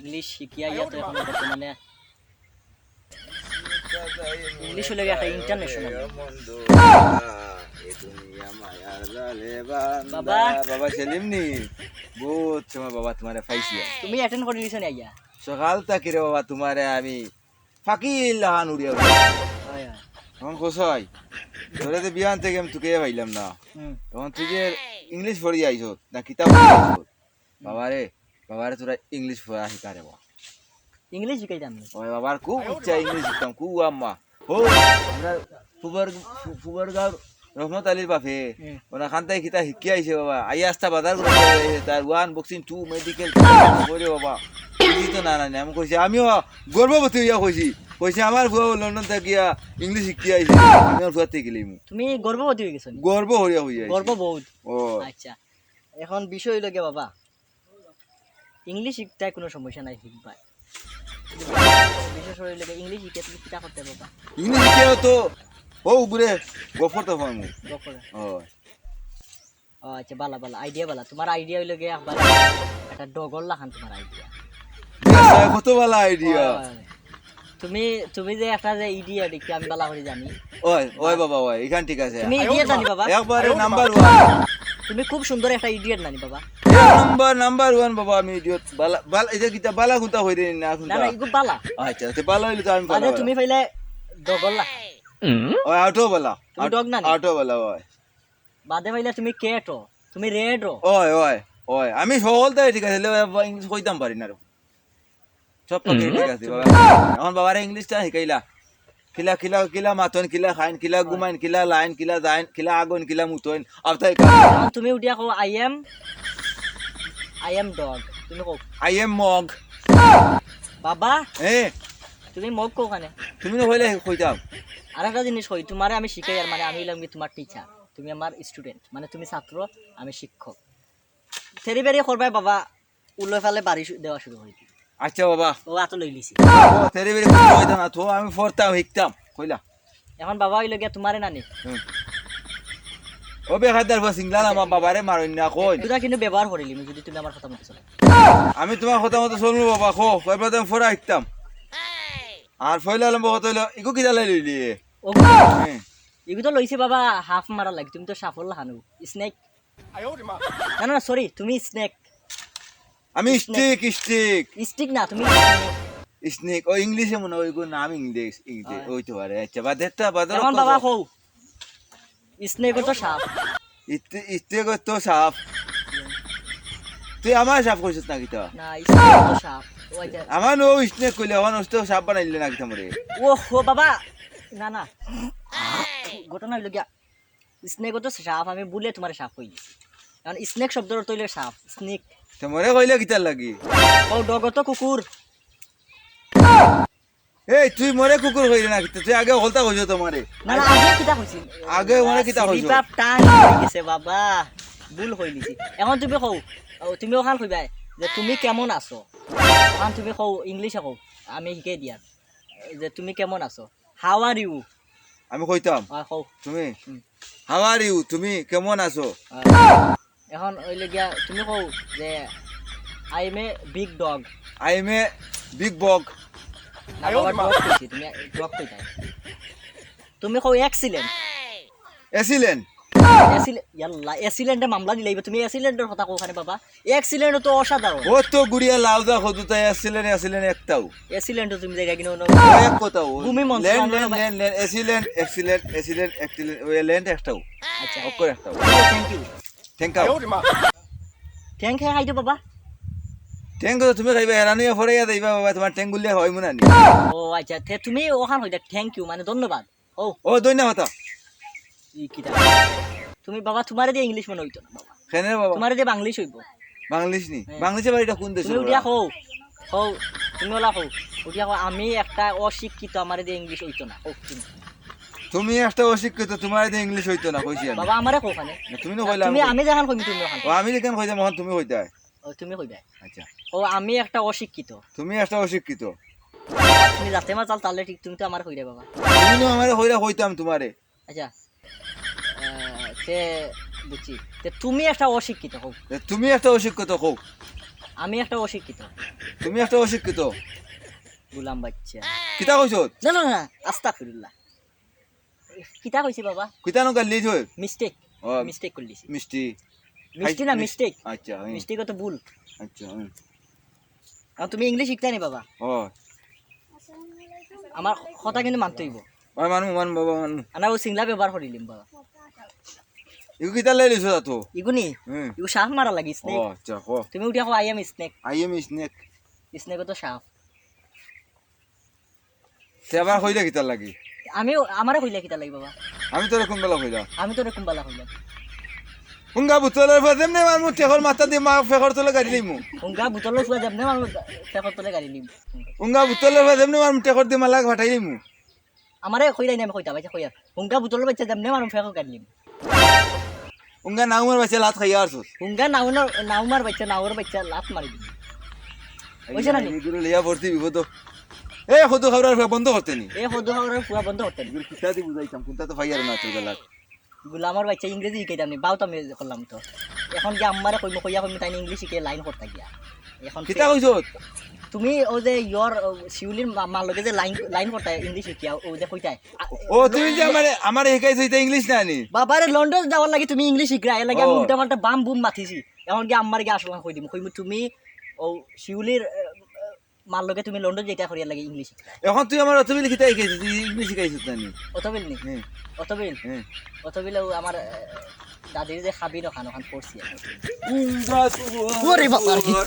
English শিখিয়া তো এখন বর্তমানে ইংলিশ হলে একটা ইন্টারন্যাশনাল। বাবা বাবা সেলিম নি বহুত সময় বাবা তোমারে পাইছি তুমি অ্যাটেন্ড করে নিছ না আইয়া? সকাল থেকে রে বাবা তোমারে আমি ফাকিল লাহান উড়িয়া হয় হয়। এখন কোথায় ধরে তো বিয়ান থেকে আমি তোকে পাইলাম না। হুম। এখন তুই যে ইংলিশ পড়ি আইছ না কিতাব পড়ি আইছ বাবারে তোরা ইংলিশ পড়া শিকারে বাবা। ইংলিশ শিখাইতাম না। ওই বাবার খুব ইচ্ছা ইংলিশ শিখতাম খুব আম্মা ও আমরা ফুবার গাঁর রহমত আলীর বাপে ওনা খান্তাই খিতা শিখি আইছে বাবা আইয়া আস্তা বাজার করে তার 1 বক্সিং 2 মেডিকেল করে বাবা বুঝি তো না না আমি কইছি আমিও গর্ববতী হইয়া কইছি আমার ফুয়া লন্ডন থাকিয়া ইংলিশ শিখি আইছে আমি ওর ফুয়া থেকে গেলিম। তুমি গর্ভবতী হয়ে গেছো নি? গর্ব হইয়া হইয়া গর্ব বহুত। ও আচ্ছা এখন বিষয় হইল গিয়ে বাবা ইংলিশ শিখতে কোনো সমস্যা নাই শিখবা। বিশেষ হইল গিয়ে ইংলিশ শিখে তুমি কিটা করতে বাবা? ইংলিশ শিখিয়া তো ও উপরে গফর তো ফামু গফর। ও আচ্ছা বালা বালা আইডিয়া বালা তোমার আইডিয়া হইল গিয়ে আবার একটা ডগর লাখান তোমার আইডিয়া। কত ভালো আইডিয়া। তুমি তুমি যে একটা যে ইডিয়া দেখি আমি বালা করে জানি। ওই ওই বাবা ওই এখান ঠিক আছে তুমি ইডিয়েট জানি বাবা? একবারে নাম্বার 1 তুমি খুব সুন্দর একটা ইডিয়েট জানি বাবা। নাম্বার 1 বাবা আমি ইডিয়েট বালা বালা এই যে কিটা বালা গুতা হইরে না এখন না না ইগু বালা। আচ্ছা তে বালা হইলে তো আমি বালা আরে তুমি পাইলে ডগর লা। ওই আটো বালা তুমি ডগ না নি? আটো বালা ওই বাদে পাইলে তুমি কেটো তুমি রেডো। ওই ওই ওই আমি সকলটাই ঠিক আছে ইংলিশ কইতাম পারি না সব পাকে ঠিক আছে বাবা এখন বাবারে ইংলিশটা শিখাইলা কিলা কিলা কিলা মাতন কিলা খাইন কিলা গুমাইন কিলা লাইন কিলা যাইন কিলা আগুন কিলা মুতইন আফতাই এখন তুমি উঠিয়া কও আই এম ডগ তুমি কও আই এম মগ বাবা এ তুমি মগ কও কানে তুমি না হইলে কইতাম আর একটা জিনিস কই তোমারে আমি শিখাই আর মানে আমি হইলাম কি তোমার টিচার তুমি আমার স্টুডেন্ট মানে তুমি ছাত্র আমি শিক্ষক থেরি বেরি করবাই বাবা উল্লে ফেলে বাড়ি দেওয়া শুরু হই আচ্ছা বাবা ও আতো লই লিছি ও তেরে বেরে কইতাম না তো আমি পড়তাম শিখতাম কইলা এখন বাবা হইল গিয়া তোমারে নানি ও বেখাদার সিংলা আমার বাবারে মারইন না কই দুটা কিন্তু ব্যবহার করিলি যদি তুমি আমার কথা মতো চলে আমি তোমার কথা মতো শুনবো বাবা কো কইবা তুমি পড়া শিখতাম আর ফয়লা লম্ব কত হইলো ইকো কি দালাই লইলি ও এগু তো লইছে বাবা হাফ মারা লাগে তুমি তো সাফল হানু স্নেক না না সরি তুমি স্নেক আমি স্টিক স্টিক স্টিক না তুমি স্নেক ও ইংলিশে মনে হয় গো নাম ইংলিশ ওই তো আরে আচ্ছা বাদেরটা বাদর এখন বাবা কও স্নেক তো সাপ স্টিক তো সাপ তুই আমার সাপ কইছিস নাকি তো না স্নেক তো সাপ ওইটা আমার নো স্নেক কইলে আমার নষ্ট সাপ বানাইলে নাকি তোমরে ও হো বাবা না না ঘটনা হইল গিয়া স্নেক তো সাপ আমি বলে তোমার সাপ কই কারণ স্নেক শব্দর অর্থ হইল সাপ স্নেক তোমরে কইলে কিতার লাগি ও ডগ তো কুকুর এই তুই মরে কুকুর কইলে নাকি তুই আগে হলতা কইছো তোমারে না না আগে কিটা কইছি আগে মরে কিতা কইছো বাপ টান হই গেছে বাবা ভুল হই লিছি এখন তুমি কও তুমি ওখান কইবাই যে তুমি কেমন আছো এখন তুমি কও ইংলিশে কও আমি শিখাই দিয়া যে তুমি কেমন আছো হাউ আর ইউ আমি কইতাম কও তুমি হাউ আর ইউ তুমি কেমন আছো এখন ওইলে গিয়া তুমি কও যে I am a big dog I am a big bog না বাবা ডগ কইছি তুমি ডগ কইতা তুমি কও এক্সিলেন্ট এসিলেন ইয়াল্লা এক্সিলেন্টে মামলা দিলাইবে তুমি এক্সিলেন্টের কথা কও খানে বাবা এক্সিলেন্ট তো অসাধারণ ও তো গুড়িয়া লাউদা খদুতা এসিলেন একটাও এক্সিলেন্ট তুমি জায়গা কিনো এক কথাও ভূমি মন্ত্রী land land land land excellent ওই ল্যান্ড একটাও আচ্ছা অকর একটাও thank you thank you thank you হাইতো বাবা থ্যাংক ইউ তুমি খাইবা হেরানিয়া ফরাইয়া দেইবা বাবা তোমার থ্যাংক গুলিয়া হয় মনে নি ও আচ্ছা তুমি ওখান হইতা থ্যাংক ইউ মানে ধন্যবাদ ও ও ধন্যবাদ ই কিটা তুমি বাবা তোমারে দিয়ে ইংলিশ মনে হইতো না বাবা কেন বাবা তোমারে দিয়ে বাংলিশ হইব বাংলিশ নি বাংলিশে বাড়িটা কোন দেশে তুমি উঠিয়া কও কও তুমি ওলা কও উঠিয়া কও আমি একটা অশিক্ষিত আমারে দিয়ে ইংলিশ হইতো না ও তুমি তুমি একটা অশিক্ষিত তোমার দিয়ে ইংলিশ হইতো না কইছি আমি বাবা আমারে কও খানে তুমি না কইলা তুমি আমি যখন কইমি তুমি ওখান ও আমি যেখান কইতাম এখন তুমি কইতা ও তুমি কইবা আচ্ছা ও আমি একটা অশিক্ষিত তুমি একটা অশিক্ষিত তুমি যাতে মা চাল তাহলে ঠিক তুমি তো আমার কইরা বাবা তুমি না আমারে কইরা কইতাম তোমারে আচ্ছা তে বুঝছি তে তুমি একটা অশিক্ষিত হও তুমি একটা অশিক্ষিত কও আমি একটা অশিক্ষিত তুমি একটা অশিক্ষিত গোলাম বাচ্চা কিতা কইছ না না না আস্তাগফিরুল্লাহ কিতা কইছি বাবা কিতা নো গালি থই মিস্টেক ও মিস্টেক করলিছি মিষ্টি মিষ্টি না মিস্টেক আচ্ছা মিস্টেক তো ভুল আচ্ছা আর তুমি ইংলিশ শিখতে নি বাবা ও আমার কথা কিন্তু মানতে হইব মান বাবা মান আনা ও সিংলা ব্যবহার করিলিম বাবা ইউ কিতা লাই লিছ তো ইগুনি ইগু সাপ মারা লাগি ও স্নেক আচ্ছা ক তুমি উঠিয়া কো I am snake I am snake snake তো সাপ তে আবার কইলে কিতা লাগি আমিও আমারে কইলা কিতা লাগি বাবা আমি তোরে কোন বেলা কইলা আমি তো এরকম বালা কইলাম হুঙ্গা বুতলের ফাদেম নে মারমু টেকর মাথা দিয়ে মা ফেকর তোলে গাড়ি লিমু হুঙ্গা বুতল ফুয়া যাব না আমি ফেকর তলে গাড়ি নিম হুঙ্গা বুতলের ফাদেম নে মারমু টেকর দিয়ে মালা ফাটাই লিমু আমারে কইলাই না আমি কইতা ভাই কইয়া হুঙ্গা বুতল বাচ্চা যাব না আমি ফেকর গাড়ি নিম হুঙ্গা নাউমার বাচ্চা লাত খাইয়া আরছস হুঙ্গা নাউমার বাচ্চা লাত মারি দিম বুঝছ না নি এগুলো লিয়া ভর্তি বিপদ এ খদু খাবার বন্ধ করতে নি এ হদু হাওড়ার ফুয়া বন্ধ করতেন এগুলো কিতা দি বুঝাইতাম কোনটা তো ফাইয়ার না তোর গলাত গুলামার বাচ্চা ইংরেজি শিখাইতাম নি বাউ তো আমি করলাম তো এখন কি আম্মারে কইয়া তাই ইংলিশ শিখে লাইন করতে গিয়া এখন কিতা কইছ তুমি ও যে ইয়র শিউলির মার লগে যে লাইন করতে ইংলিশ শিখিয়া ও যে কইতাই ও তুমি যে আমার শিকাইছ এটা ইংলিশ না নি বাবারে লন্ডন যাওয়ার লাগি তুমি ইংলিশ শিখরা এর লাগে আমি ও। উল্টা পাল্টা বাম বুম মাথিছি এখন কি আম্মার গিয়ে আসলাম কই দিম কইমু তুমি ও শিউলির মার লগে তুমি লন্ডন যেটা করিয়া লাগে ইংলিশ শিখরা এখন তুই আমার অতবিল কিতা শিকাইছিস তুই ইংলিশ শিকাইছিস না নি অতবিল নি হ্যাঁ অতবিল হ্যাঁ অতবিল আমার দাদির যে খাবির ওখান পড়ছি উঙ্গা ওরে বাবা, তুয়ার